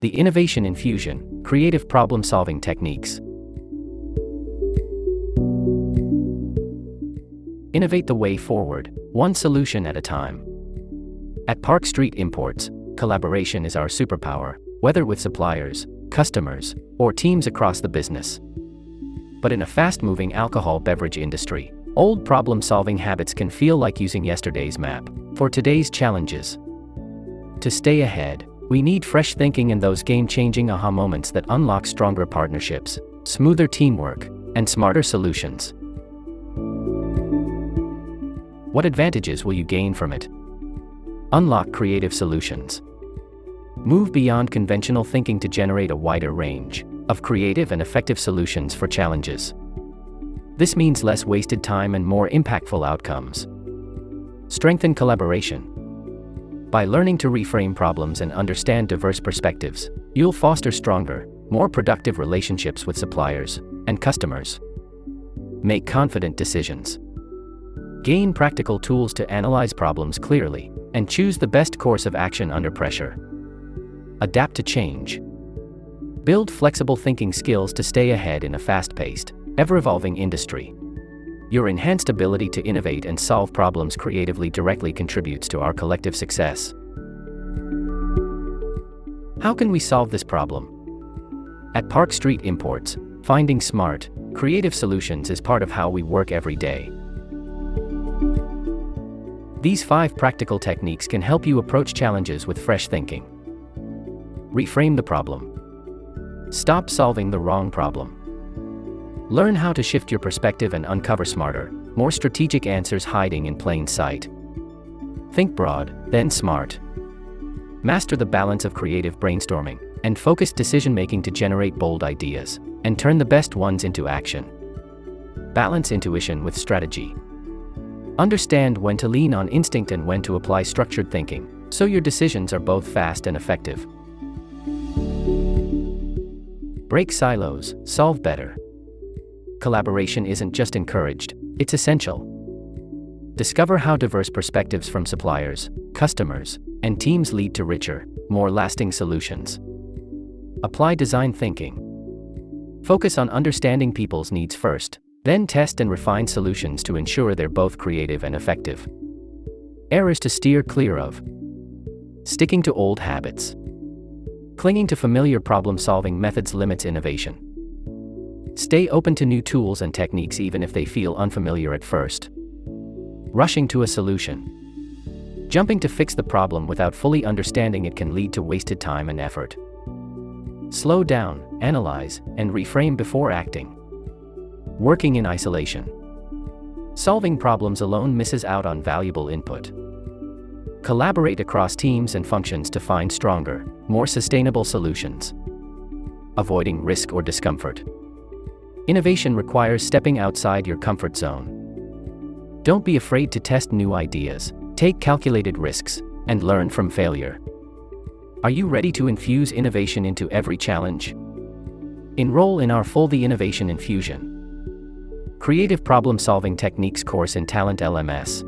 The Innovation Infusion, Creative Problem-Solving Techniques. Innovate the way forward, one solution at a time. At Park Street Imports, collaboration is our superpower, whether with suppliers, customers, or teams across the business. But in a fast-moving alcohol beverage industry, old problem-solving habits can feel like using yesterday's map for today's challenges. To stay ahead, we need fresh thinking and those game-changing aha moments that unlock stronger partnerships, smoother teamwork, and smarter solutions. What advantages will you gain from it? Unlock creative solutions. Move beyond conventional thinking to generate a wider range of creative and effective solutions for challenges. This means less wasted time and more impactful outcomes. Strengthen collaboration. By learning to reframe problems and understand diverse perspectives, you'll foster stronger, more productive relationships with suppliers and customers. Make confident decisions. Gain practical tools to analyze problems clearly and choose the best course of action under pressure. Adapt to change. Build flexible thinking skills to stay ahead in a fast-paced, ever-evolving industry. Your enhanced ability to innovate and solve problems creatively directly contributes to our collective success. How can we solve this problem? At Park Street Imports, finding smart, creative solutions is part of how we work every day. These 5 practical techniques can help you approach challenges with fresh thinking. Reframe the problem. Stop solving the wrong problem. Learn how to shift your perspective and uncover smarter, more strategic answers hiding in plain sight. Think broad, then smart. Master the balance of creative brainstorming and focused decision-making to generate bold ideas and turn the best ones into action. Balance intuition with strategy. Understand when to lean on instinct and when to apply structured thinking, so your decisions are both fast and effective. Break silos, solve better. Collaboration isn't just encouraged, it's essential. Discover how diverse perspectives from suppliers, customers, and teams lead to richer, more lasting solutions. Apply design thinking. Focus on understanding people's needs first, then test and refine solutions to ensure they're both creative and effective. Errors to steer clear of. Sticking to old habits. Clinging to familiar problem-solving methods limits innovation. Stay open to new tools and techniques even if they feel unfamiliar at first. Rushing to a solution. Jumping to fix the problem without fully understanding it can lead to wasted time and effort. Slow down, analyze, and reframe before acting. Working in isolation. Solving problems alone misses out on valuable input. Collaborate across teams and functions to find stronger, more sustainable solutions. Avoiding risk or discomfort. Innovation requires stepping outside your comfort zone. Don't be afraid to test new ideas, take calculated risks, and learn from failure. Are you ready to infuse innovation into every challenge? Enroll in our The Innovation Infusion Creative Problem-Solving Techniques course in Talent LMS.